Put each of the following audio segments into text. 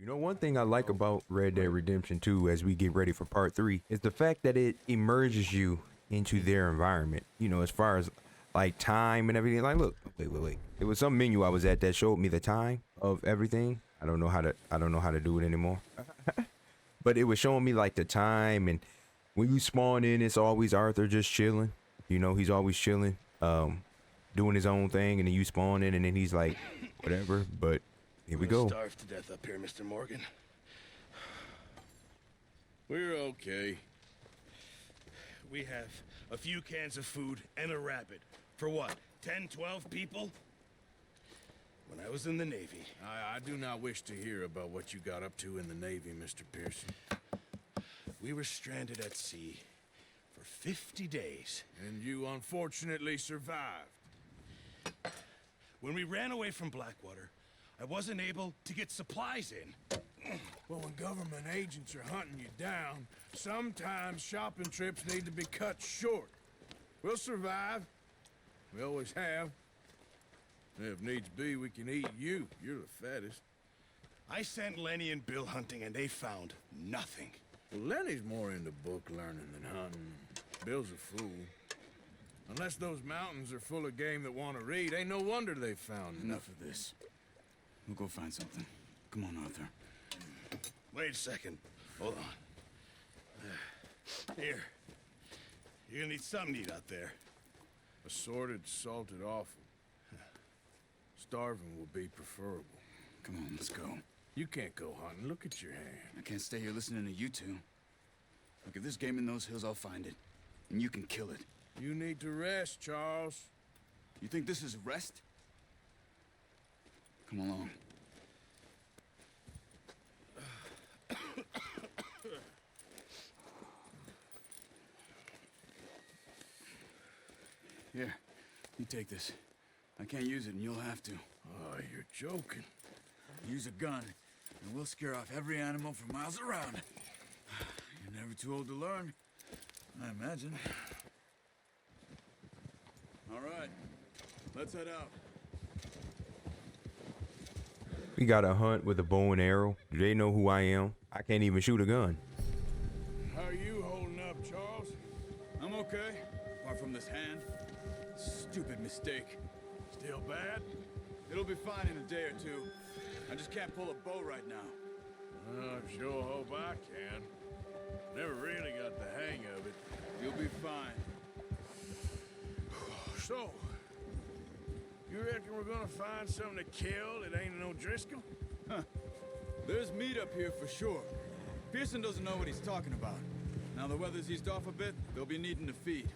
You know, one thing I like about Red Dead Redemption 2 as we get ready for part 3 is the fact that it immerses you into their environment. You know, as far as like time and everything. Like, look, wait. It was some menu I was at that showed me the time of everything. I don't know how to do it anymore. But it was showing me like the time, and when you spawn in, it's always Arthur just chilling. You know, he's always chilling, doing his own thing, and then you spawn in, and then he's like, whatever. But here we go. Starved to death up here, Mr. Morgan. We're okay. We have a few cans of food and a rabbit. For what, 10, 12 people? When I was in the Navy. I do not wish to hear about what you got up to in the Navy, Mr. Pearson. We were stranded at sea for 50 days. And you unfortunately survived. When we ran away from Blackwater, I wasn't able to get supplies in. Well, when government agents are hunting you down, sometimes shopping trips need to be cut short. We'll survive. We always have. If needs be, we can eat you. You're the fattest. I sent Lenny and Bill hunting, and they found nothing. Well, Lenny's more into book learning than hunting. Bill's a fool. Unless those mountains are full of game that want to read, ain't no wonder they found Enough of this. We'll go find something. Come on, Arthur. Wait a second. Hold on. Here. You're gonna need something to eat out there. Assorted, salted offal. Starving will be preferable. Come on, let's go. You can't go hunting. Look at your hand. I can't stay here listening to you two. Look, if there's game in those hills, I'll find it. And you can kill it. You need to rest, Charles. You think this is rest? Come along. Here, you take this. I can't use it, and you'll have to. Oh, you're joking. Use a gun, and we'll scare off every animal for miles around. You're never too old to learn, I imagine. All right, let's head out. We got a hunt with a bow and arrow. Do they know who I am? I can't even shoot a gun. How are you holding up, Charles? I'm okay, apart from this hand. Stupid mistake. Still bad? It'll be fine in a day or two. I just can't pull a bow right now. I sure hope I can. Never really got the hang of it. You'll be fine. So, you reckon we're gonna find something to kill that ain't no Driscoll? There's meat up here for sure. Pearson doesn't know what he's talking about. Now the weather's eased off a bit, they'll be needing to feed.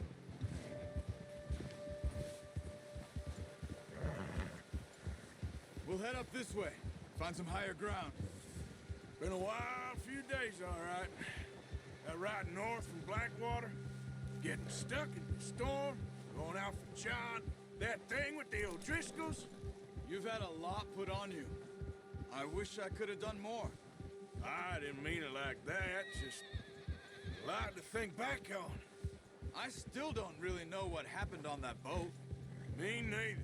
We'll head up this way. Find some higher ground. Been a wild few days, all right. That ride north from Blackwater, getting stuck in the storm, going out for John, that thing with the O'Driscolls. You've had a lot put on you. I wish I could have done more. I didn't mean it like that, just a lot to think back on. I still don't really know what happened on that boat. Me neither.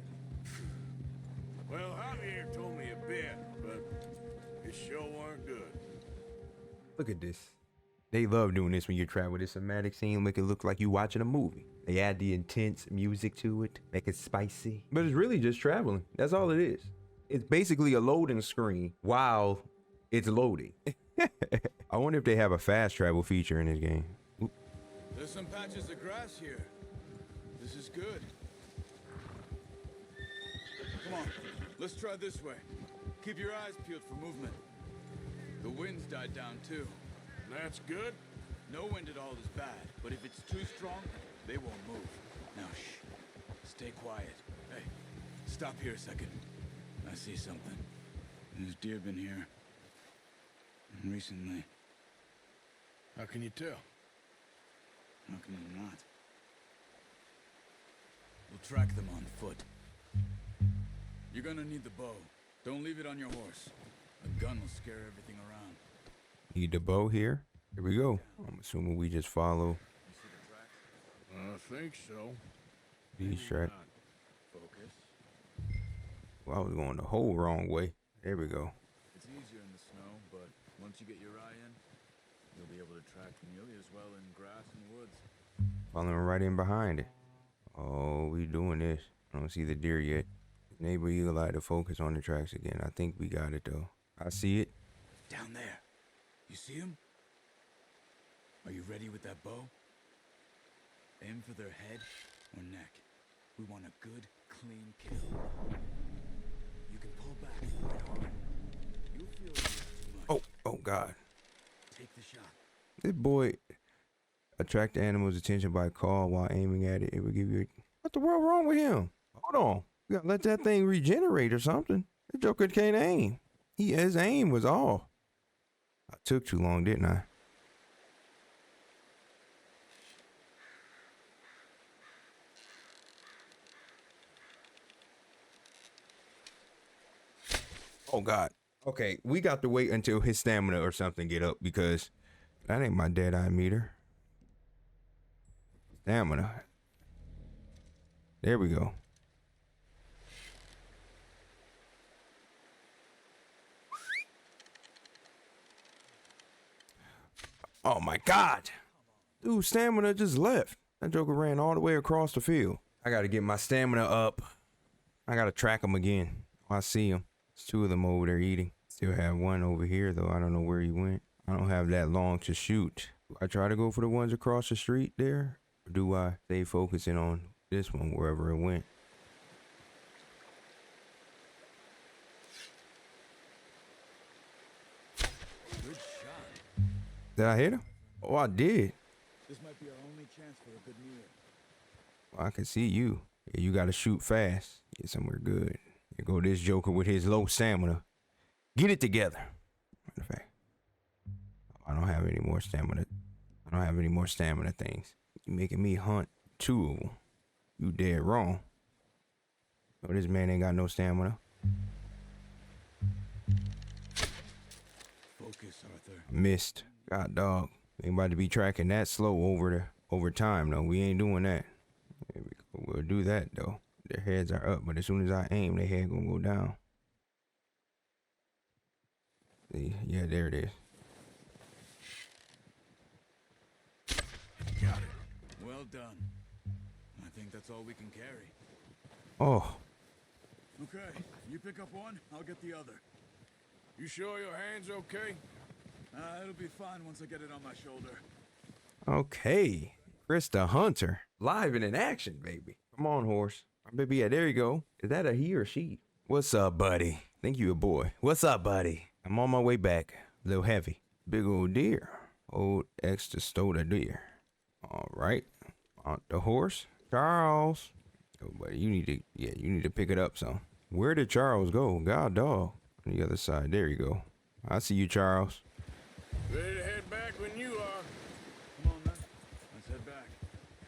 Well, Javier told me a bit, but it sure weren't good. Look at this. They love doing this when you travel this cinematic scene, make it look like you watching a movie. They add the intense music to it, make it spicy. But it's really just traveling. That's all it is. It's basically a loading screen while it's loading. I wonder if they have a fast travel feature in this game. Oop. There's some patches of grass here. This is good. Come on, let's try this way. Keep your eyes peeled for movement. The wind's died down too. That's good. No wind at all is bad, but if it's too strong, they won't move. Now, shh. Stay quiet. Hey, stop here a second. I see something. There's deer been here. And recently. How can you tell? How can you not? We'll track them on foot. You're gonna need the bow. Don't leave it on your horse. A gun will scare everything around. Need the bow here. Here we go. I'm assuming we just follow You see the tracks? I think so. these tracks. Focus. Well, I was going the whole wrong way. There we go. It's easier in the snow, but Once you get your eye in, you'll be able to track nearly as well in grass and woods. Following right in behind it. Oh, we doing this. I don't see the deer yet. Neighbor Eagle Eye to focus on the tracks again. I think we got it though. I see it. Down there. You see him? Are you ready with that bow? Aim for their head or neck. We want a good, clean kill. You can pull back right hard. You'll feel it too much. Oh God. Take the shot. This boy attract the animal's attention by call while aiming at it. It will give you. What the world wrong with him? Hold on. We gotta let that thing regenerate or something. The Joker can't aim. His aim was all. I took too long, didn't I? Oh God. Okay, we got to wait until his stamina or something get up because that ain't my dead eye meter. Stamina. There we go. Oh my God. Dude, stamina just left. That Joker ran all the way across the field. I gotta get my stamina up. I gotta track him again. I see him. There's two of them over there eating. Still have one over here though. I don't know where he went. I don't have that long to shoot. Do I try to go for the ones across the street there? Or do I stay focusing on this one wherever it went? Good shot. Did I hit him? Oh, I did. This might be our only chance for a good meal. Well, I can see you. Yeah, you gotta shoot fast. Get somewhere good. Here go this Joker with his low stamina. Get it together. Matter of fact, I don't have any more stamina. I don't have any more stamina things. You making me hunt two of them. You dead wrong. Oh, this man ain't got no stamina. Focus, Arthur. Missed. God dog. Ain't about to be tracking that slow over time though. We ain't doing that. There we go. We'll do that though. Their heads are up, but as soon as I aim, their head gonna go down. See? Yeah, there it is. Got it. Well done. I think that's all we can carry. Oh, Okay, you pick up one, I'll get the other. You sure your hand's okay? It'll be fine once I get it on my shoulder. okay. Chris the Hunter. Live and in action, baby. Come on, horse. Baby, yeah, there you go. Is that a he or she? What's up, buddy? Think you a boy. What's up, buddy? I'm on my way back. A little heavy. Big old deer. Old extra stoda deer. All right. On the horse. Charles. Oh, buddy, you need to pick it up some. Where did Charles go? God dog. On the other side. There you go. I see you, Charles. Ready to head back when you are. Come on then, let's head back.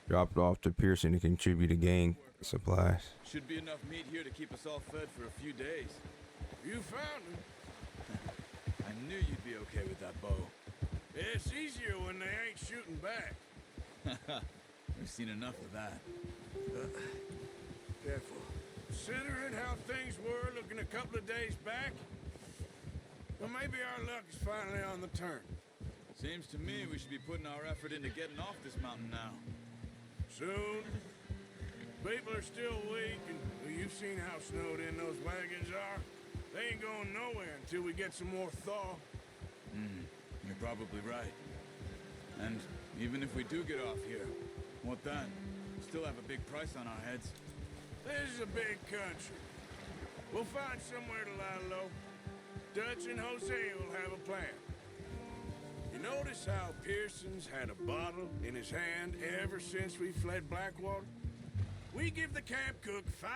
Dropped off to Pearson to contribute to gang supplies. Should be enough meat here to keep us all fed for a few days. You found him. I knew you'd be okay with that bow. It's easier when they ain't shooting back. We've seen enough of that. Careful. Considering how things were looking a couple of days back, well, maybe our luck is finally on the turn. Seems to me we should be putting our effort into getting off this mountain now. Soon. People are still weak, and well, you've seen how snowed in those wagons are. They ain't going nowhere until we get some more thaw. You're probably right. And even if we do get off here, what then? We still have a big price on our heads. This is a big country. We'll find somewhere to lie low. Dutch and Jose will have a plan. You notice how Pearson's had a bottle in his hand ever since we fled Blackwater? We give the camp cook 5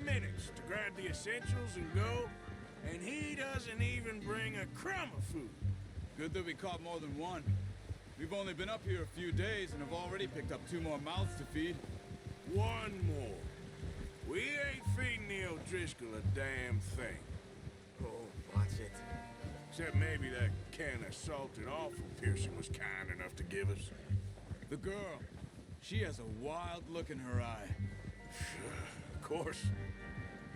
minutes to grab the essentials and go, and he doesn't even bring a crumb of food. Good that we caught more than one. We've only been up here a few days and have already picked up 2 more mouths to feed. One more. We ain't feeding the O'Driscoll a damn thing. Oh, watch it. Except maybe that can of salted offal Pearson was kind enough to give us. The girl. She has a wild look in her eye. Of course.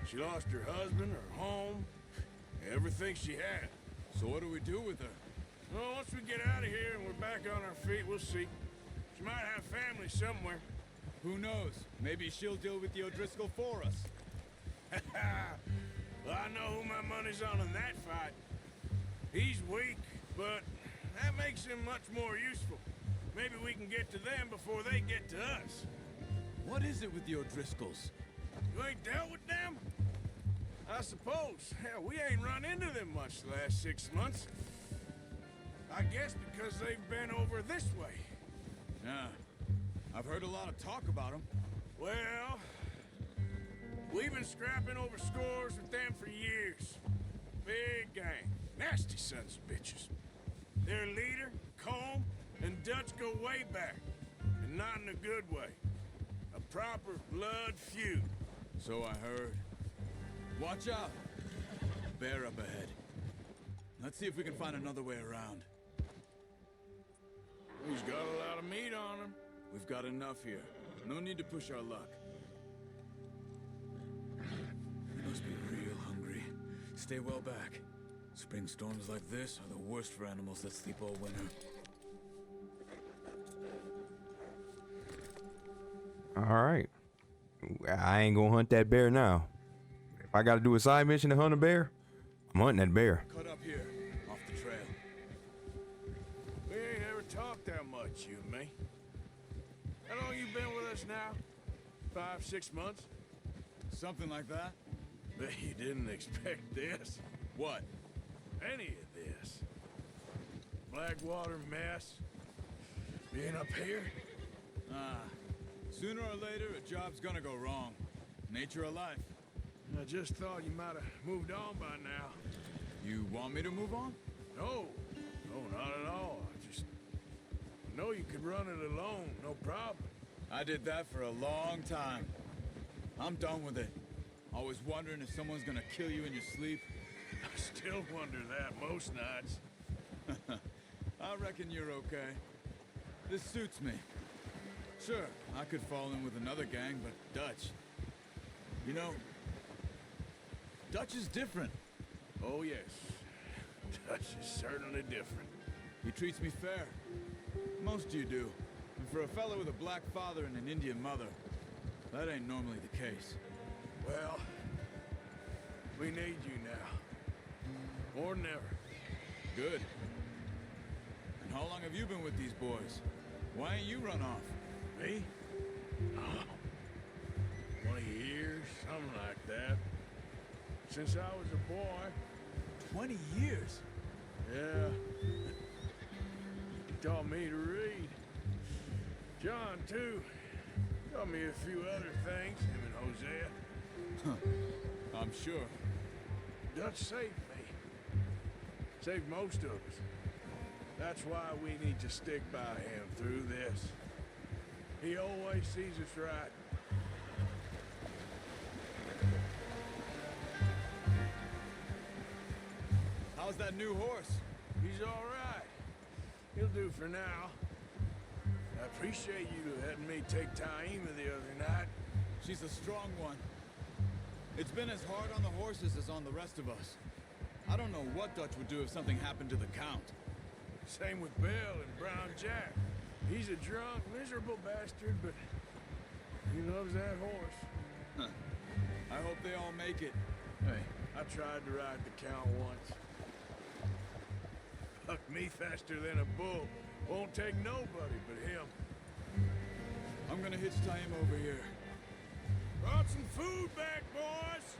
She lost her husband, her home, everything she had. So what do we do with her? Well, once we get out of here and we're back on our feet, we'll see. She might have family somewhere. Who knows? Maybe she'll deal with the O'Driscoll for us. Well, I know who my money's on in that fight. He's weak, but that makes him much more useful. Maybe we can get to them before they get to us. What is it with the O'Driscolls? You ain't dealt with them? I suppose. Hell, we ain't run into them much the last 6 months. I guess because they've been over this way. Yeah. I've heard a lot of talk about them. Well, we've been scrapping over scores with them for years. Big gang. Nasty sons of bitches. Their leader, Colm, and Dutch go way back. And not in a good way. A proper blood feud. So I heard. Watch out. Bear up ahead. Let's see if we can find another way around. He's got a lot of meat on him. We've got enough here. No need to push our luck. We must be real hungry. Stay well back. Spring storms like this are the worst for animals that sleep all winter. All right. I ain't gonna hunt that bear now. If I gotta do a side mission to hunt a bear, I'm hunting that bear. Cut up here, off the trail. We ain't ever talked that much, you and me. How long you been with us now? 5, 6 months? Something like that? Bet you didn't expect this. What? Any of this. Blackwater mess. Being up here. Sooner or later, a job's gonna go wrong. Nature of life. I just thought you might have moved on by now. You want me to move on? No. No, not at all. I just know you could run it alone, no problem. I did that for a long time. I'm done with it. Always wondering if someone's gonna kill you in your sleep. I still wonder that most nights. I reckon you're okay. This suits me. Sure, I could fall in with another gang, but Dutch... You know, Dutch is different. Oh, yes. Dutch is certainly different. He treats me fair. Most of you do. And for a fellow with a black father and an Indian mother, that ain't normally the case. Well, we need you now. More than ever. Good. And how long have you been with these boys? Why ain't you run off? Me? Oh, 20 years, something like that. Since I was a boy. 20 years? Yeah. He taught me to read. John, too. Taught me a few other things, him and Hosea. I'm sure. Dutch saved me. Saved most of us. That's why we need to stick by him through this. He always sees us right. How's that new horse? He's all right. He'll do for now. I appreciate you letting me take Taima the other night. She's a strong one. It's been as hard on the horses as on the rest of us. I don't know what Dutch would do if something happened to the Count. Same with Bill and Brown Jack. He's a drunk, miserable bastard, but he loves that horse. I hope they all make it. Hey, I tried to ride the Count once. Bucked me faster than a bull. Won't take nobody but him. I'm gonna hitch Taima over here. Brought some food back, boys!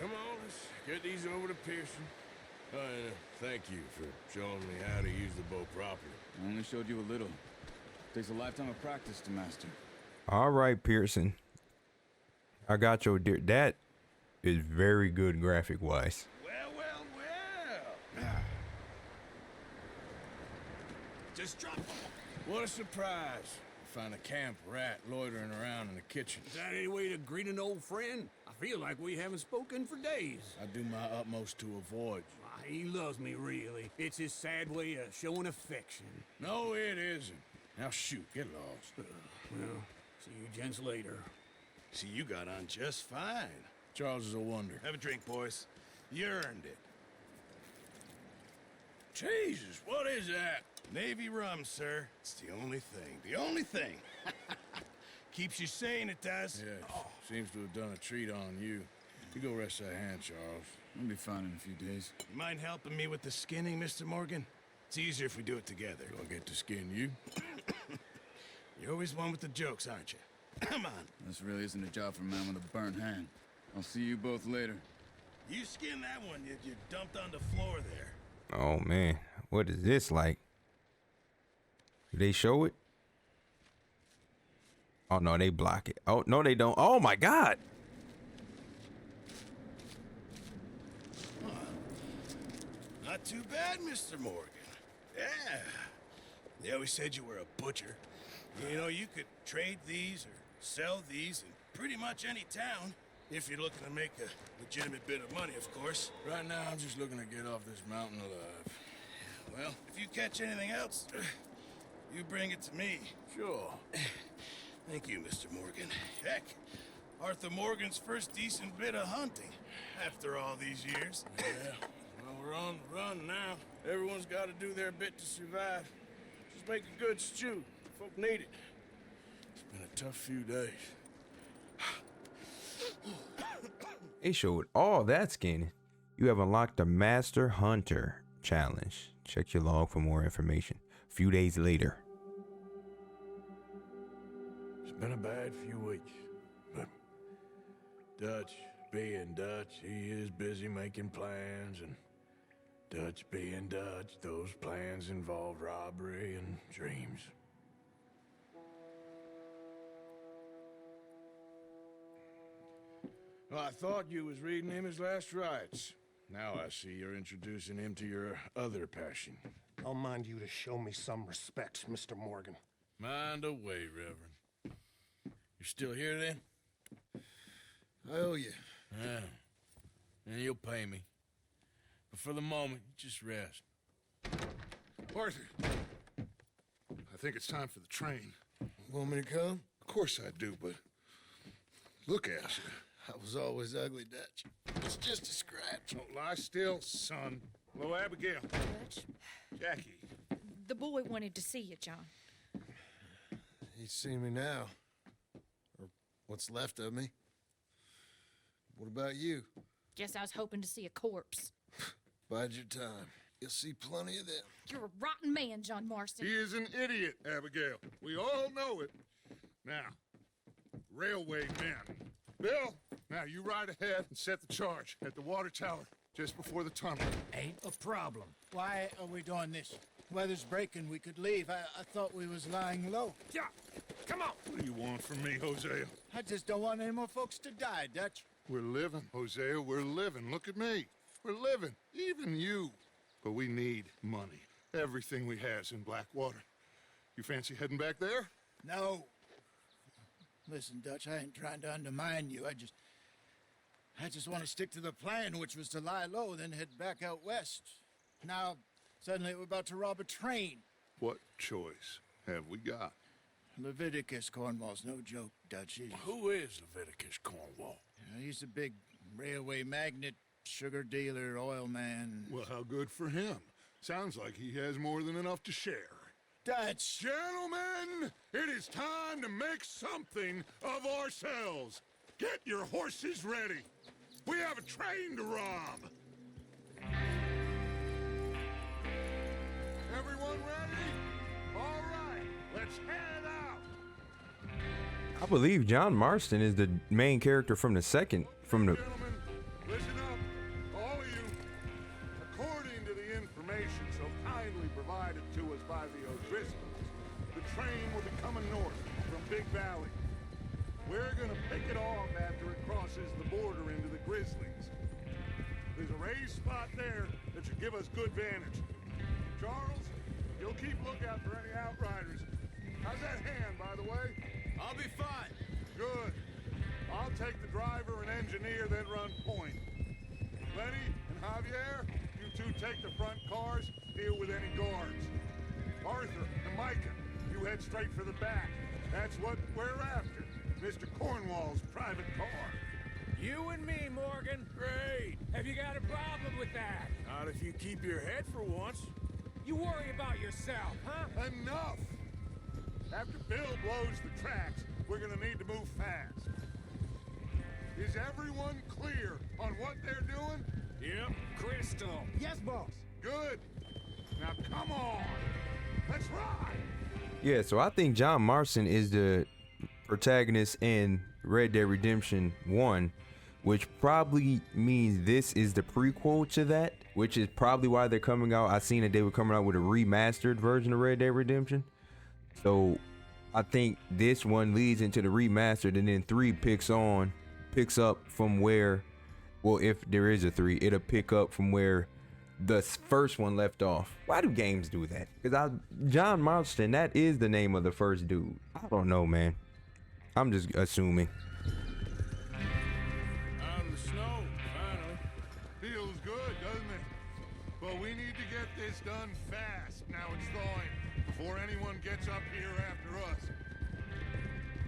Come on, let's get these over to Pearson. Thank you for showing me how to use the bow properly. I only showed you a little. Takes a lifetime of practice to master. All right, Pearson. I got your dear. That is very good graphic wise. Well. Just drop. What a surprise. Find a camp rat loitering around in the kitchen. Is that any way to greet an old friend? I feel like we haven't spoken for days. I do my utmost to avoid you. Why, he loves me, really. It's his sad way of showing affection. No, it isn't. Now shoot, get lost. Well, see you gents later. See, you got on just fine. Charles is a wonder. Have a drink, boys. You earned it. Jesus, what is that? Navy rum, sir. It's the only thing. The only thing. Keeps you sane, it does. Yeah, seems to have done a treat on you. You go rest that hand, Charles. I'll be fine in a few days. You mind helping me with the skinning, Mr. Morgan? It's easier if we do it together. Do I get to skin you? You're always one with the jokes, aren't you? Come on. This really isn't a job for a man with a burnt hand. I'll see you both later. You skin that one you dumped on the floor there. Oh man, what is this like? Do they show it? Oh no, they block it. Oh no, they don't. Oh my God. Not too bad, Mr. Morgan. Yeah. They always said you were a butcher. You know, you could trade these or sell these in pretty much any town. If you're looking to make a legitimate bit of money, of course. Right now, I'm just looking to get off this mountain alive. Well, if you catch anything else, you bring it to me. Sure. Thank you, Mr. Morgan. Heck, Arthur Morgan's first decent bit of hunting after all these years. Yeah. Well, we're on the run now. Everyone's got to do their bit to survive. Just make a good stew. Folk need it. It's been a tough few days. They showed all that skinning. You have unlocked the Master Hunter challenge. Check your log for more information. A few days later. It's been a bad few weeks, but Dutch being Dutch, he is busy making plans, and Dutch being Dutch, those plans involve robbery and dreams. Well, I thought you was reading him his last rites. Now I see you're introducing him to your other passion. I'll mind you to show me some respect, Mr. Morgan. Mind away, Reverend. You're still here, then? I owe you. Yeah. And you'll pay me. But for the moment, just rest. Arthur, I think it's time for the train. Want me to come? Of course I do, but look at you. I was always ugly, Dutch. It's just a scratch. Don't lie still, son. Hello, Abigail. Dutch, Jackie. the boy wanted to see you, John. He's seen me now. Or what's left of me. What about you? Guess I was hoping to see a corpse. Bide your time. You'll see plenty of them. You're a rotten man, John Marston. He is an idiot, Abigail. We all know it. Now, railway men. Bill, now you ride ahead and set the charge at the water tower just before the tunnel. Ain't a problem. Why are we doing this? Weather's breaking. We could leave. I thought we was lying low. Yeah, come on. What do you want from me, Hosea? I just don't want any more folks to die, Dutch. We're living, Hosea. We're living. Look at me. We're living. Even you. But we need money. Everything we has in Blackwater. You fancy heading back there? No. Listen, Dutch, I ain't trying to undermine you. I just want to stick to the plan, which was to lie low, then head back out west. Now, suddenly we're about to rob a train. What choice have we got? Leviticus Cornwall's no joke, Dutch. Who is Leviticus Cornwall? He's a big railway magnate, sugar dealer, oil man. Well, how good for him. Sounds like he has more than enough to share. Dutch! Gentlemen, it is time to make something of ourselves. Get your horses ready. We have a train to rob. Everyone ready? All right, let's head out. I believe John Marston is the main character from the second, Gentlemen, listen up, all of you. According to the information so kindly provided to us by the O'Driscolls, the train will be coming north from Big Valley. We're gonna pick it off after it crosses the border into the Grizzlies. There's a raised spot there that should give us good vantage. Charles, you'll keep lookout for any outriders. How's that hand, by the way? I'll be fine. Good. I'll take the driver and engineer, then run point. Lenny and Javier, you two take the front cars, deal with any guards. Arthur and Micah, you head straight for the back. That's what we're after. Mr. Cornwall's private car. You and me, Morgan. Great. Have you got a problem with that? Not if you keep your head for once. about yourself, huh? Enough! After Bill blows the tracks, we're gonna need to move fast. Is everyone clear on what they're doing? Yep, crystal. Yes, boss. Good. Now come on. Let's ride. Yeah, so I think John Marston is the protagonist in Red Dead Redemption 1, which probably means this is the prequel to that, which is probably why they're coming out. I seen that they were coming out with a remastered version of Red Dead Redemption. So I think this one leads into the remastered, and then 3 picks up from where, well, if there is a 3, it'll pick up from where the first one left off. Why do games do that? Because John Marston, that is the name of the first dude. I don't know, man. I'm just assuming. Out of the snow, finally. Feels good, doesn't it? But we need to get this done fast. Now it's thawing before anyone gets up here after us.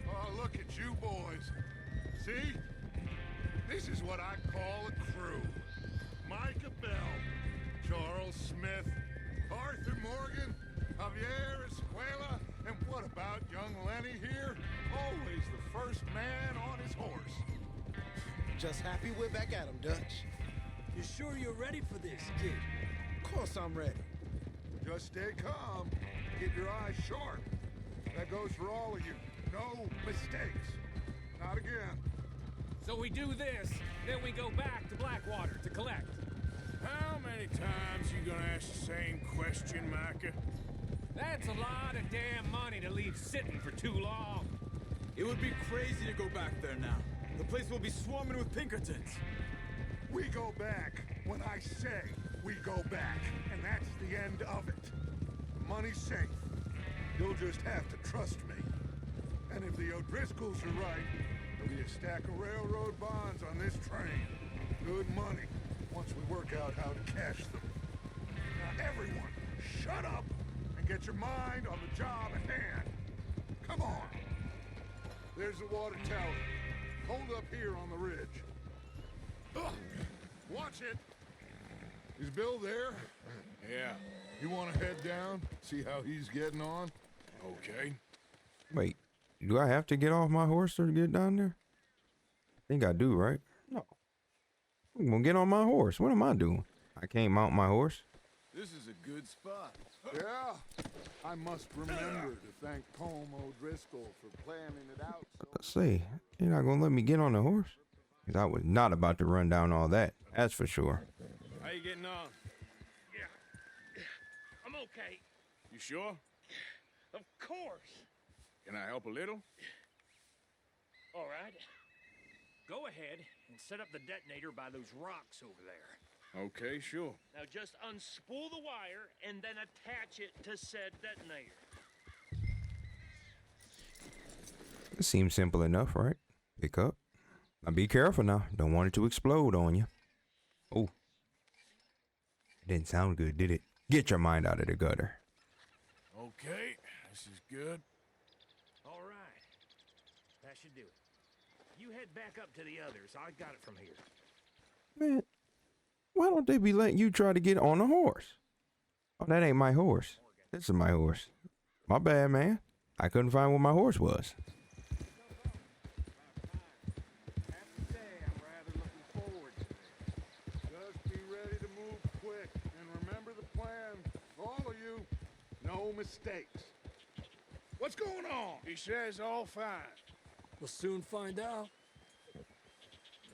Oh, look at you boys. See? This is what I call a crew. Micah Bell, Charles Smith, Arthur Morgan, Javier Escuela, and what about young Lenny here? Always the first man on his horse. Just happy we're back at him, Dutch. You sure you're ready for this, kid? Of course I'm ready. Just stay calm. Keep your eyes sharp. That goes for all of you. No mistakes. Not again. So we do this, then we go back to Blackwater to collect. How many times you gonna ask the same question, Micah? That's a lot of damn money to leave sitting for too long. It would be crazy to go back there now. The place will be swarming with Pinkertons. We go back when I say we go back, and that's the end of it. Money's safe. You'll just have to trust me. And if the O'Driscolls are right, there'll be a stack of railroad bonds on this train. Good money, once we work out how to cash them. Now everyone, shut up and get your mind on the job at hand. Come on. There's the water tower. Hold up here on the ridge. Ugh. Watch it. Is Bill there? Yeah. You want to head down, see how he's getting on? Okay. Wait, do I have to get off my horse to get down there? I think I do, right? No. I'm gonna get on my horse. What am I doing? I can't mount my horse. This is a good spot. Yeah. I must remember to thank Colm O'Driscoll for planning it out. Let's see. You're not gonna let me get on the horse? 'Cause I was not about to run down all that. That's for sure. How you getting on? Yeah. I'm okay. You sure? Of course. Can I help a little? All right. Go ahead and set up the detonator by those rocks over there. Okay, sure. Now just unspool the wire and then attach it to said detonator. It seems simple enough, right? Pick up. Now be careful now. Don't want it to explode on you. Oh. It didn't sound good, did it? Get your mind out of the gutter. Okay, this is good. All right. That should do it. You head back up to the others. I got it from here. Man, why don't they be letting you try to get on a horse? Oh, that ain't my horse. This is my horse. My bad, man. I couldn't find where my horse was. Just be ready to move quick, and remember the plan. All of you, no mistakes. What's going on? He says all fine. We'll soon find out.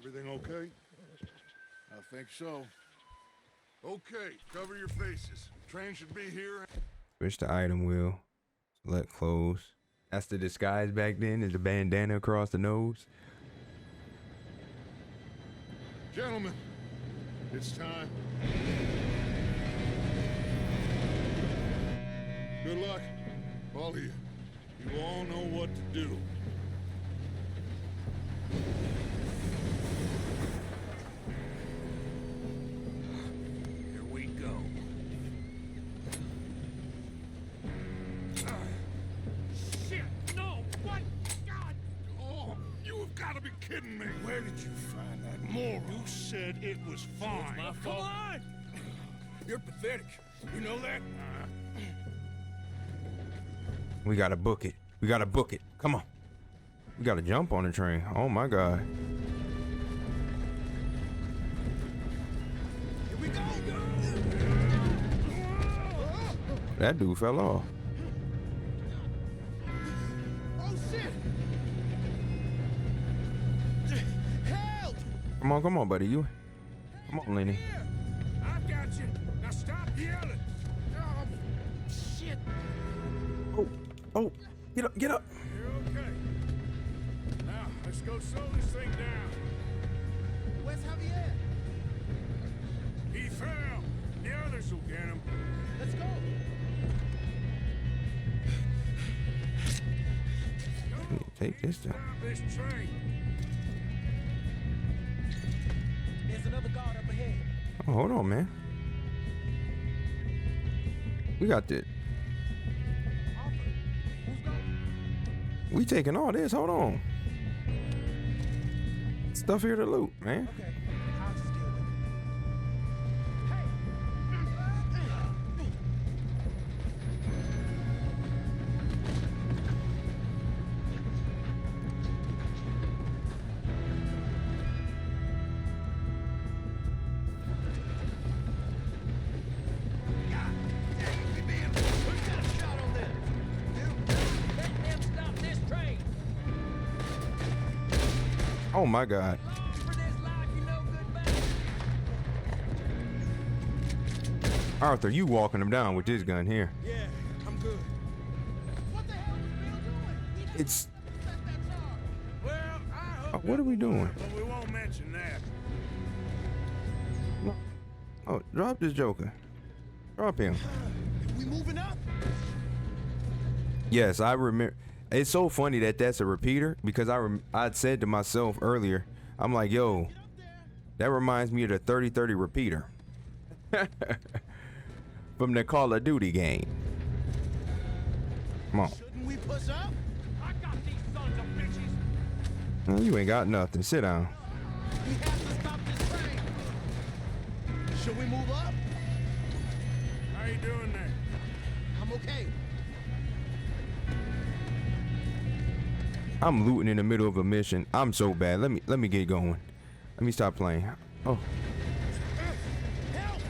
Everything okay? I think so. Okay, cover your faces. Train should be here. Switch the item wheel. Select clothes. That's the disguise back then, is the bandana across the nose. Gentlemen, it's time. Good luck, all of you. You all know what to do. Here we go. Shit! No! What? God! Oh, you have got to be kidding me. Where did you find that moron? You said it was fine. My fault. Come on! You're pathetic. You know that? We gotta book it. We gotta book it. Come on. We gotta jump on the train. Oh my God. Here we go. That dude fell off. Oh shit! Help! Come on, buddy. You. Come on, Lenny. Here! I've got you. Now stop yelling. Oh, shit! Oh, get up. You're okay. Now let's go slow this thing down. Where's Javier? He fell. The others will get him. Let's go. Take this down. Stop this train. There's another guard up ahead. Oh, hold on, man. We got this. Arthur, who's going? We taking all this. Hold on. Stuff here to loot, man. Okay, I'll just deal with it. Oh my God. Arthur, you walking him down with this gun here. Yeah, I'm good. What the hell is Bill doing? It's. Well, I hope What are we doing? but we won't mention that. Oh, drop this Joker. Drop him. We moving up? Yes, I remember. It's so funny that that's a repeater because I'd said to myself earlier, I'm like, yo, that reminds me of the 30-30 repeater from the Call of Duty game. Come on. Shouldn't we push up? I got these sons of bitches. You ain't got nothing. Sit down. We have to stop this train. Should we move up? How you doing there? I'm okay. I'm looting in the middle of a mission. I'm so bad. Let me get going. Let me stop playing. Oh. Help!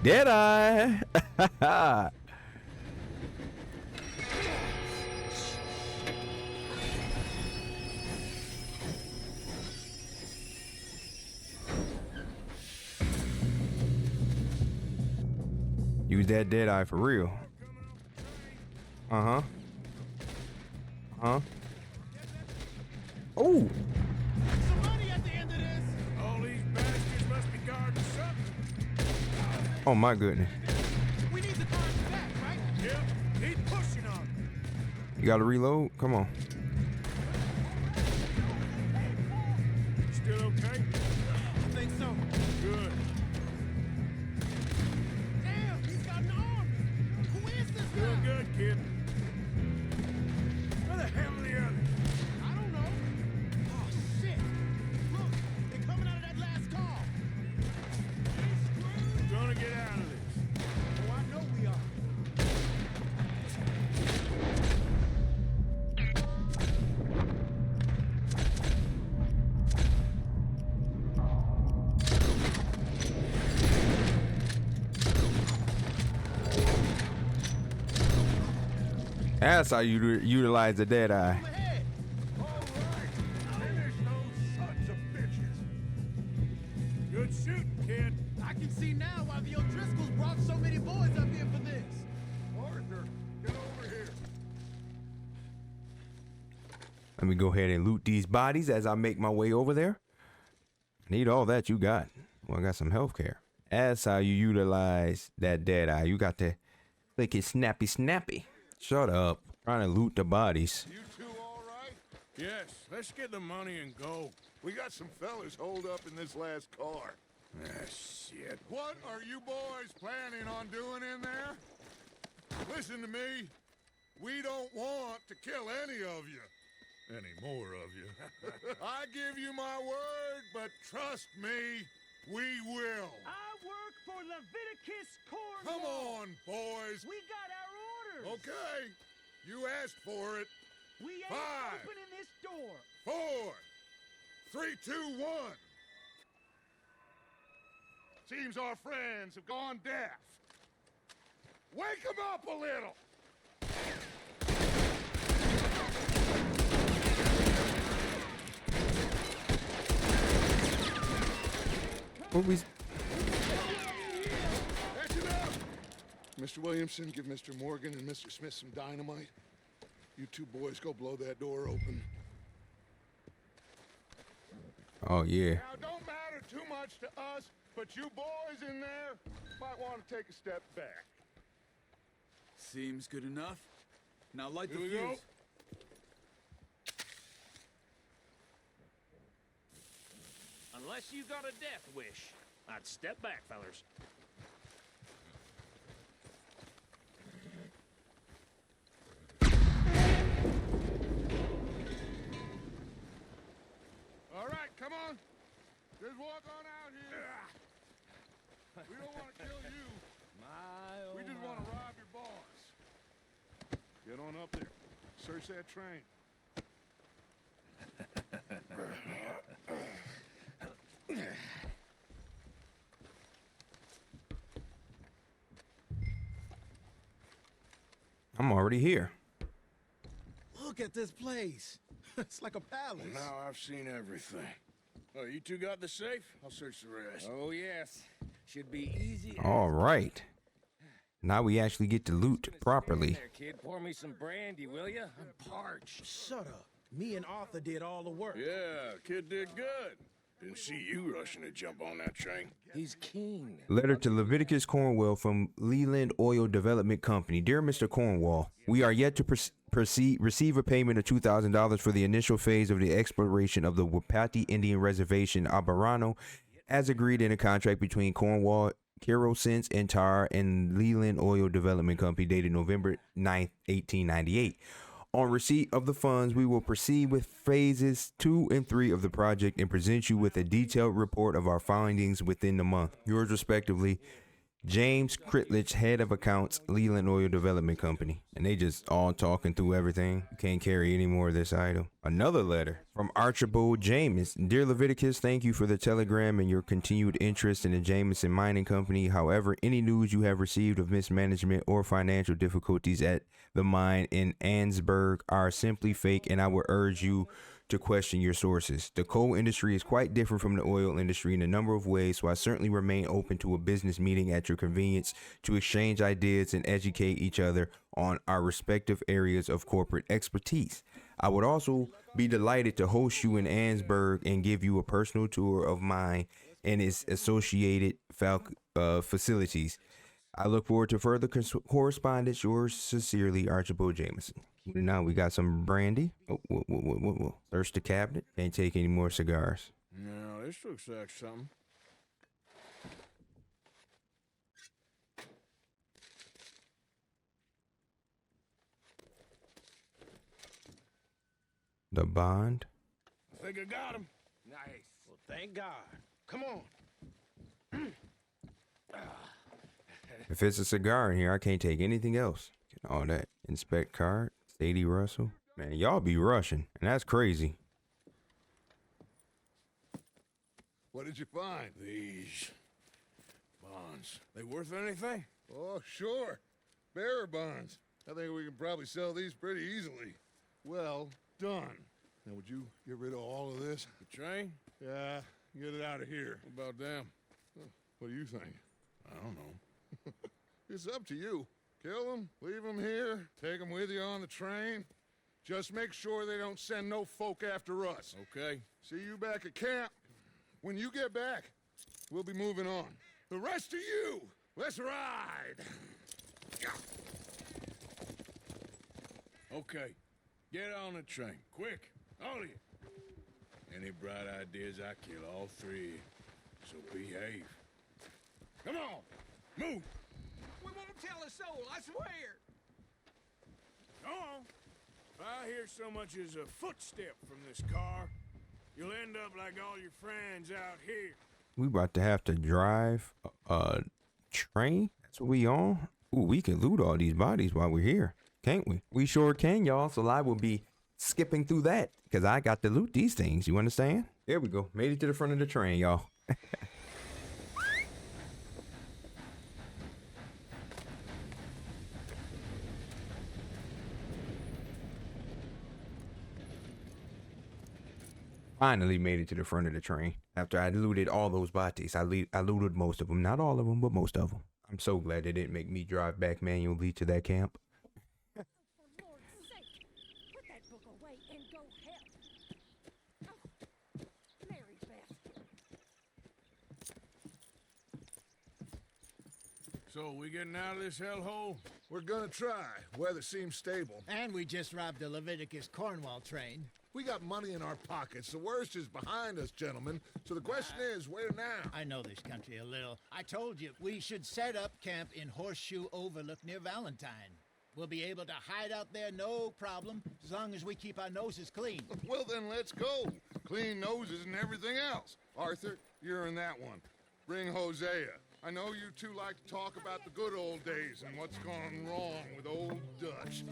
Did I? Use that dead eye for real. Uh-huh. Oh. Some money at the end of this. All these bastards must be guarding something. Oh my goodness. We need the guards back, right? Yep. Keep pushing on. You gotta reload? Come on. Still okay? I think so. Good. Damn, he's got an army. Who is this guy? Doing good, kid. Where the hell are the others? I don't know. Oh, shit. Look, they're coming out of that last car. We're gonna get out of this. Oh, I know we are. That's how you utilize the dead eye. Ahead. All right, finish those sons of bitches. Good shooting, kid. I can see now why the O'Driscolls brought so many boys up here for this. Arthur, get over here. Let me go ahead and loot these bodies as I make my way over there. Need all that you got. Well, I got some health care. That's how you utilize that dead eye. You got to click it snappy. Shut up. Trying to loot the bodies. You two all right? Yes, let's get the money and go. We got some fellas holed up in this last car. Ah, shit. What are you boys planning on doing in there? Listen to me. We don't want to kill any of you. any more of you. I give you my word, but trust me, we will. I work for Leviticus Cornwall. Come on, boys. We got our orders. Okay, you asked for it. We ain't 5, opening this door. 4, 3, 2, 1. Seems our friends have gone deaf. Wake them up a little. What we? Action up! Mr. Williamson, give Mr. Morgan and Mr. Smith some dynamite. You two boys go blow that door open. Oh yeah. Now, don't matter too much to us, but you boys in there might want to take a step back. Seems good enough. Now light the Here we fuse. go. Unless you got a death wish, I'd step back, fellers. All right, come on. Just walk on out here. We don't want to kill you. We just want to rob your boss. Get on up there. Search that train. I'm already here. Look at this place. It's like a palace. Now I've seen everything. Oh, you two got the safe? I'll search the rest. Oh, yes. Should be easy. All right. Now we actually get to loot properly. There, kid. Pour me some brandy, will ya? I'm parched. Shut up. Me and Arthur did all the work. Yeah, kid did good. Didn't see you rushing to jump on that train. He's keen. Letter to Leviticus Cornwall from Leland Oil Development Company. Dear Mr. Cornwall, we are yet to receive a payment of $2,000 for the initial phase of the exploration of the Wapati Indian Reservation, Abarano, as agreed in a contract between Cornwall, Kerosene and Tar, and Leland Oil Development Company dated November 9th, 1898. On receipt of the funds, we will proceed with phases 2 and 3 of the project and present you with a detailed report of our findings within the month. Yours respectively, James Critlich, Head of Accounts, Leland Oil Development Company. And they just all talking through everything. You can't carry any more of this item. Another letter from Archibald Jameson. Dear Leviticus, thank you for the telegram and your continued interest in the Jameson Mining Company. However, any news you have received of mismanagement or financial difficulties at the mine in Ansburg are simply fake, and I would urge you to question your sources. The coal industry is quite different from the oil industry in a number of ways, so I certainly remain open to a business meeting at your convenience to exchange ideas and educate each other on our respective areas of corporate expertise. I would also be delighted to host you in Ansburg and give you a personal tour of mine and its associated facilities. I look forward to further correspondence. Yours sincerely, Archibald Jameson. Now we got some brandy. Whoa. Search the cabinet. Can't take any more cigars. No, this looks like something. The bond. I think I got him. Nice. Well, thank God. Come on. If it's a cigar in here, I can't take anything else. All that. Inspect card. Sadie Russell. Man, y'all be rushing. And that's crazy. What did you find? These bonds. They worth anything? Oh, sure. Bearer bonds. I think we can probably sell these pretty easily. Well done. Now, would you get rid of all of this? The train? Yeah, get it out of here. What about them? What do you think? I don't know. It's up to you. Kill them, leave them here, take them with you on the train. Just make sure they don't send no folk after us. Okay. See you back at camp. When you get back, we'll be moving on. The rest of you, let's ride. Okay. Get on the train. Quick. All of you. Any bright ideas, I kill all three. So behave. Come on. Move. We won't tell a soul, I swear. Go on. If I hear so much as a footstep from this car, you'll end up like all your friends out here. We about to have to drive a train. That's what we on. Ooh, we can loot all these bodies while we're here, can't we? We sure can, y'all. So I will be skipping through that because I got to loot these things. You understand? There we go. Made it to the front of the train, y'all. Finally made it to the front of the train after I looted all those bodies. I looted most of them, not all of them, but most of them. I'm so glad they didn't make me drive back manually to that camp. For Lord's sake, put that book away and go help. Oh, Mary Beth. So, we getting out of this hellhole? We're gonna try. Weather seems stable. And we just robbed a Leviticus Cornwall train. We got money in our pockets. The worst is behind us, gentlemen. So the question is, where now? I know this country a little. I told you, we should set up camp in Horseshoe Overlook near Valentine. We'll be able to hide out there, no problem, as long as we keep our noses clean. Well, then let's go. Clean noses and everything else. Arthur, you're in that one. Bring Hosea. I know you two like to talk about the good old days and what's gone wrong with old Dutch.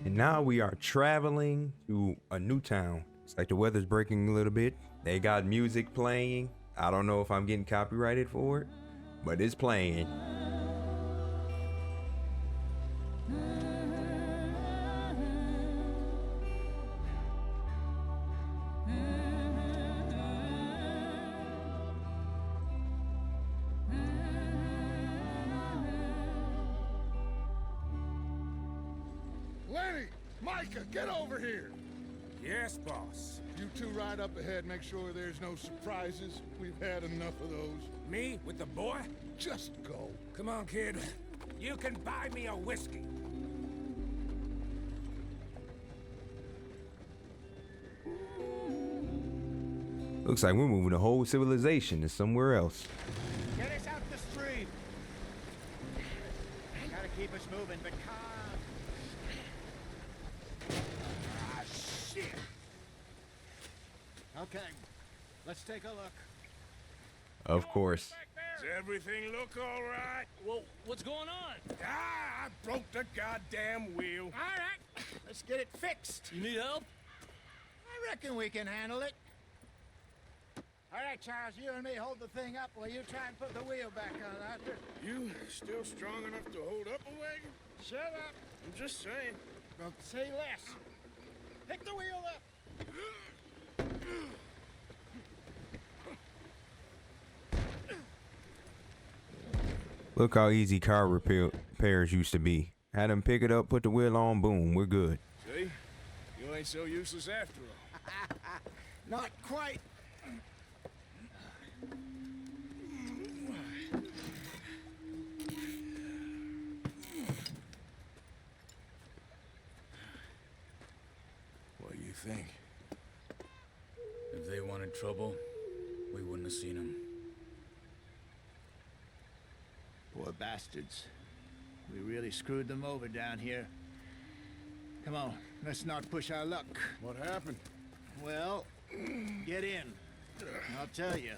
And now we are traveling to a new town. It's like the weather's breaking a little bit. They got music playing. I don't know if I'm getting copyrighted for it, but it's playing. Lenny! Micah, get over here! Yes, boss. You two ride up ahead, make sure there's no surprises. We've had enough of those. Me with the boy? Just go. Come on, kid. You can buy me a whiskey. Looks like we're moving the whole civilization to somewhere else. Get us out the stream. Gotta keep us moving, but calm. Ah, shit. Okay, let's take a look. Of course. Does everything look all right? Well, what's going on? Ah, I broke the goddamn wheel. All right, let's get it fixed. You need help? I reckon we can handle it. All right, Charles, you and me hold the thing up while you try and put the wheel back on, Arthur. You still strong enough to hold up a wagon? Shut up. I'm just saying. Don't say less. Pick the wheel up. Look how easy car repairs used to be. Had them pick it up, put the wheel on, boom, we're good. See? You ain't so useless after all. Not quite. What do you think? If they wanted trouble, we wouldn't have seen them. Poor bastards. We really screwed them over down here. Come on, let's not push our luck. What happened? Well, get in. I'll tell you.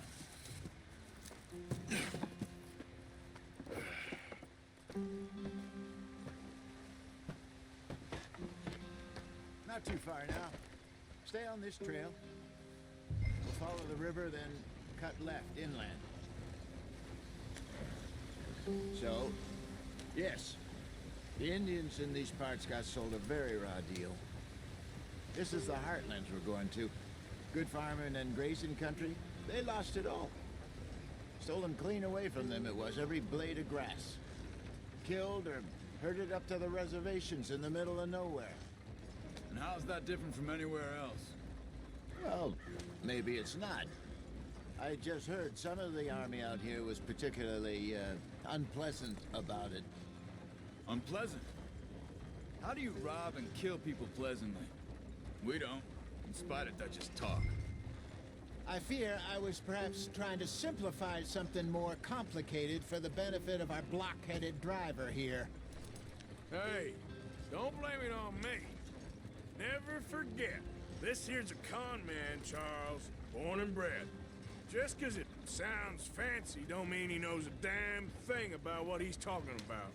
Not too far now. Stay on this trail. We'll follow the river, then cut left inland. So, yes, the Indians in these parts got sold a very raw deal. This is the heartlands we're going to. Good farming and grazing country, they lost it all. Stolen clean away from them it was, every blade of grass. Killed or herded up to the reservations in the middle of nowhere. And how's that different from anywhere else? Well, maybe it's not. I just heard some of the army out here was particularly, unpleasant about it. Unpleasant? How do you rob and kill people pleasantly? We don't, in spite of Dutch's talk. I fear I was perhaps trying to simplify something more complicated for the benefit of our block-headed driver here. Hey, don't blame it on me. Never forget, this here's a con man, Charles, born and bred. Just 'cause it sounds fancy don't mean he knows a damn thing about what he's talking about.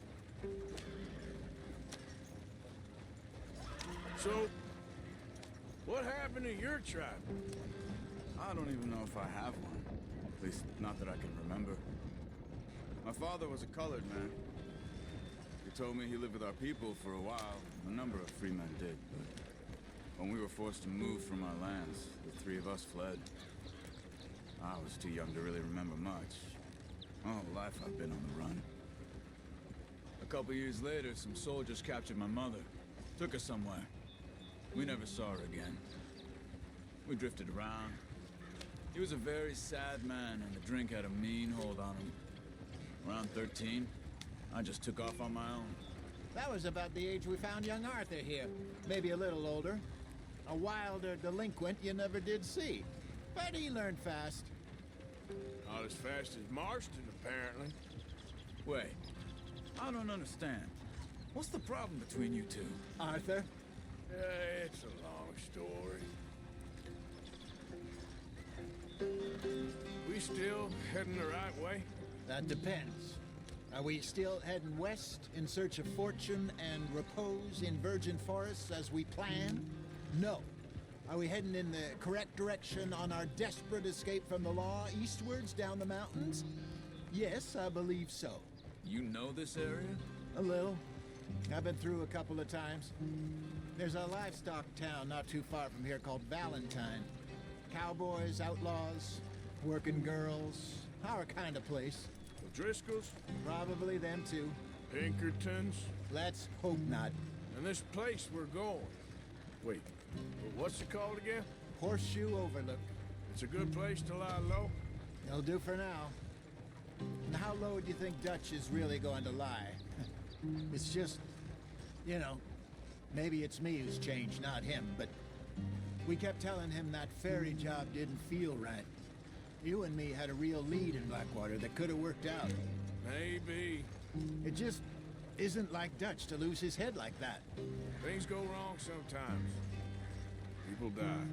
So, what happened to your tribe? I don't even know if I have one. At least, not that I can remember. My father was a colored man. He told me he lived with our people for a while. A number of free men did, but when we were forced to move from our lands, the three of us fled. I was too young to really remember much. My whole life I've been on the run. A couple years later, some soldiers captured my mother. Took her somewhere. We never saw her again. We drifted around. He was a very sad man, and the drink had a mean hold on him. Around 13, I just took off on my own. That was about the age we found young Arthur here. Maybe a little older. A wilder delinquent you never did see. But he learned fast. Not as fast as Marston, apparently. Wait, I don't understand. What's the problem between you two? Arthur? It's a long story. We still heading the right way? That depends. Are we still heading west in search of fortune and repose in virgin forests as we planned? No. Are we heading in the correct direction on our desperate escape from the law eastwards down the mountains? Yes, I believe so. You know this area? A little. I've been through a couple of times. There's a livestock town not too far from here called Valentine. Cowboys, outlaws, working girls, our kind of place. Driscoll's? Probably them too. Pinkertons? Let's hope not. And this place we're going. Wait, what's it called again? Horseshoe Overlook. It's a good place to lie low? It'll do for now. And how low do you think Dutch is really going to lie? It's just, you know, maybe it's me who's changed, not him, but we kept telling him that ferry job didn't feel right. You and me had a real lead in Blackwater that could have worked out. Maybe. It just isn't like Dutch to lose his head like that. Things go wrong sometimes. People die.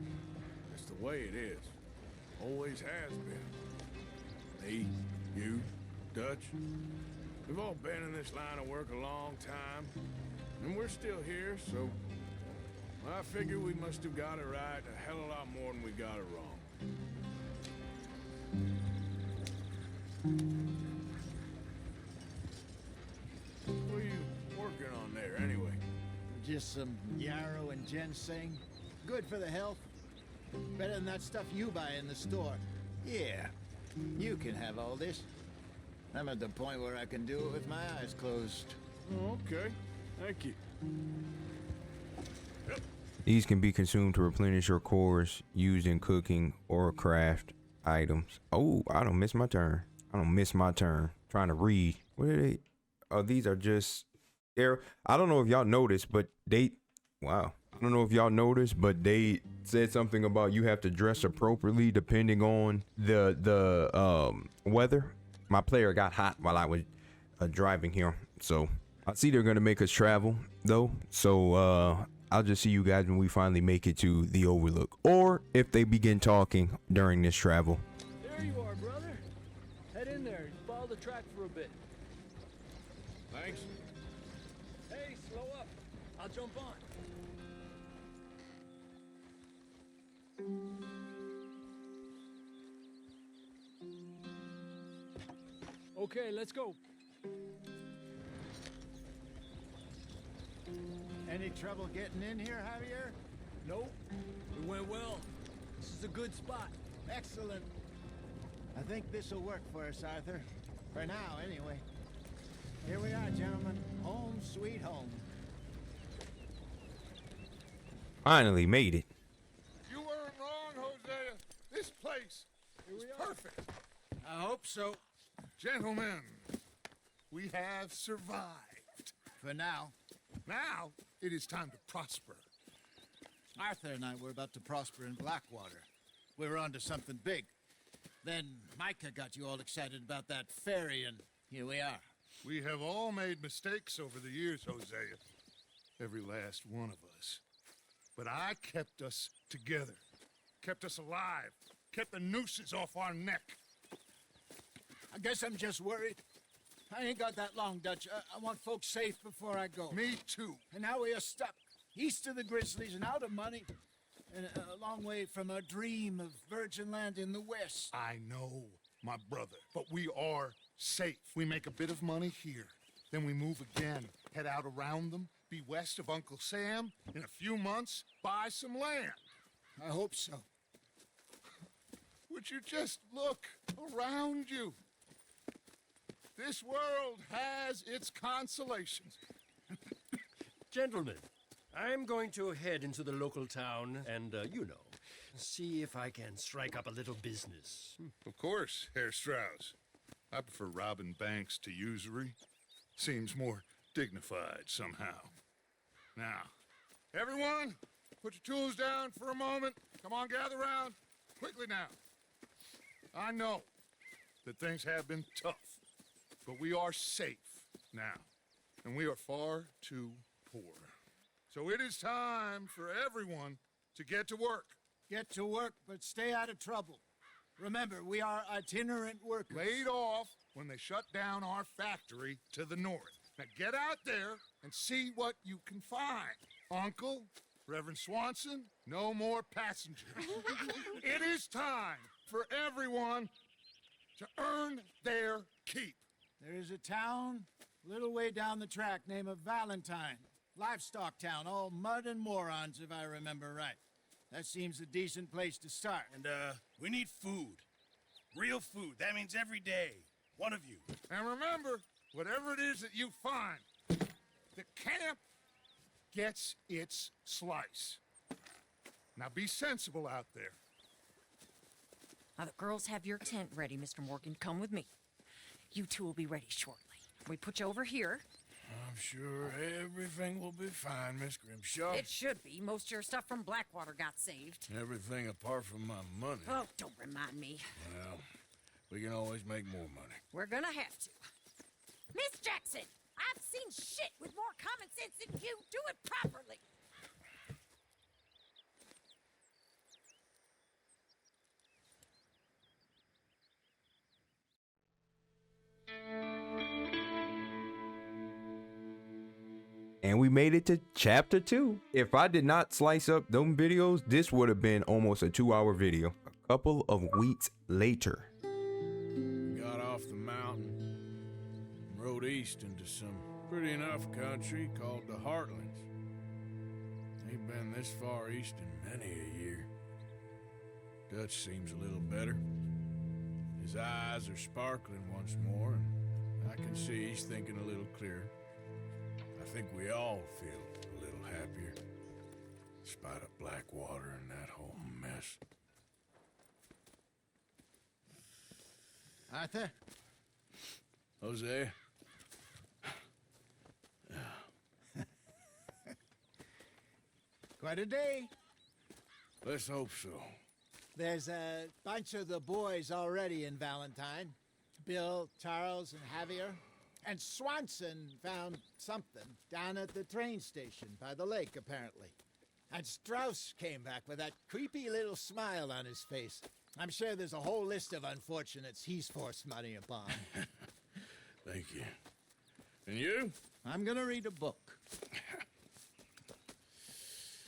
That's the way it is. Always has been. Me, you, Dutch. We've all been in this line of work a long time. And we're still here, so I figure we must have got it right a hell of a lot more than we got it wrong. What are you working on there, anyway? Just some yarrow and ginseng. Good for the health. Better than that stuff you buy in the store. Yeah, you can have all this. I'm at the point where I can do it with my eyes closed. Oh, okay. Thank you. Yep. These can be consumed to replenish your cores used in cooking or craft items. Oh, I don't miss my turn. Trying to read. What are they? Oh, these are just there. I don't know if y'all noticed, but wow. I don't know if y'all noticed, but they said something about you have to dress appropriately depending on the weather. My player got hot while I was driving here, so I see they're gonna make us travel though. So I'll just see you guys when we finally make it to the Overlook, or if they begin talking during this travel. There you are, brother. Head in there. Follow the track for a bit. Thanks. Hey, slow up. I'll jump on. Okay, let's go. Any trouble getting in here, Javier? Nope. It went well. This is a good spot. Excellent. I think this'll work for us, Arthur. For now, anyway. Here we are, gentlemen. Home sweet home. Finally made it. You weren't wrong, Hosea. This place is perfect. I hope so. Gentlemen, we have survived. For now. Now, it is time to prosper. Arthur and I were about to prosper in Blackwater. we were onto something big. Then Micah got you all excited about that ferry, and here we are. We have all made mistakes over the years, Hosea. Every last one of us. But I kept us together. Kept us alive. Kept the nooses off our neck. I guess I'm just worried. I ain't got that long, Dutch. I want folks safe before I go. Me too. And now we are stuck east of the Grizzlies and out of money, and a long way from our dream of virgin land in the west. I know, my brother, but we are safe. We make a bit of money here, then we move again, head out around them, be west of Uncle Sam, in a few months, buy some land. I hope so. Would you just look around you? This world has its consolations. Gentlemen, I'm going to head into the local town and, see if I can strike up a little business. Of course, Herr Strauss. I prefer robbing banks to usury. Seems more dignified somehow. Now, everyone, put your tools down for a moment. Come on, gather round. Quickly now. I know that things have been tough, but we are safe now, and we are far too poor. So it is time for everyone to get to work. Get to work, but stay out of trouble. Remember, we are itinerant workers. Laid off when they shut down our factory to the north. Now get out there and see what you can find. Uncle, Reverend Swanson, no more passengers. It is time for everyone to earn their keep. There is a town a little way down the track named Valentine. Livestock town, all mud and morons, if I remember right. That seems a decent place to start. And, we need food. Real food. That means every day. One of you. And remember, whatever it is that you find, the camp gets its slice. Now be sensible out there. Now, the girls have your tent ready, Mr. Morgan. Come with me. You two will be ready shortly. We put you over here. I'm sure everything will be fine, Miss Grimshaw. It should be. Most of your stuff from Blackwater got saved. Everything apart from my money. Oh, don't remind me. Well, we can always make more money. We're gonna have to. Miss Jackson, I've seen shit with more common sense than you. Do it properly. And we made it to chapter 2. If I did not slice up them videos, this would have been almost a 2-hour video. A couple of weeks later. Got off the mountain, rode east into some pretty enough country called the Heartlands. Ain't been this far east in many a year. Dutch seems a little better. His eyes are sparkling once more, and I can see he's thinking a little clearer. I think we all feel a little happier, in spite of Blackwater and that whole mess. Arthur? Hosea? Quite a day. Let's hope so. There's a bunch of the boys already in Valentine. Bill, Charles, and Javier. And Swanson found something down at the train station by the lake, apparently. And Strauss came back with that creepy little smile on his face. I'm sure there's a whole list of unfortunates he's forced money upon. Thank you. And you? I'm gonna read a book.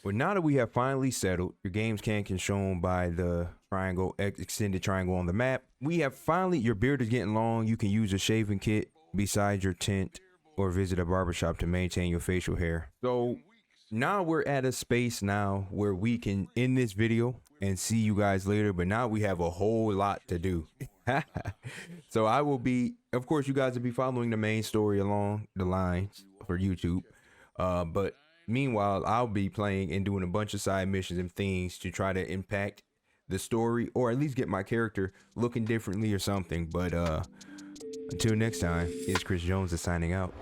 Well, now that we have finally settled, your game's can't shown by the triangle, extended triangle on the map. We have finally, your beard is getting long. You can use a shaving kit beside your tent or visit a barbershop to maintain your facial hair. So now we're at a space now where we can end this video and see you guys later. But now we have a whole lot to do. So I will be, of course, you guys will be following the main story along the lines for YouTube. But meanwhile, I'll be playing and doing a bunch of side missions and things to try to impact the story, or at least get my character looking differently or something. But until next time, it's Chris Jones is signing out.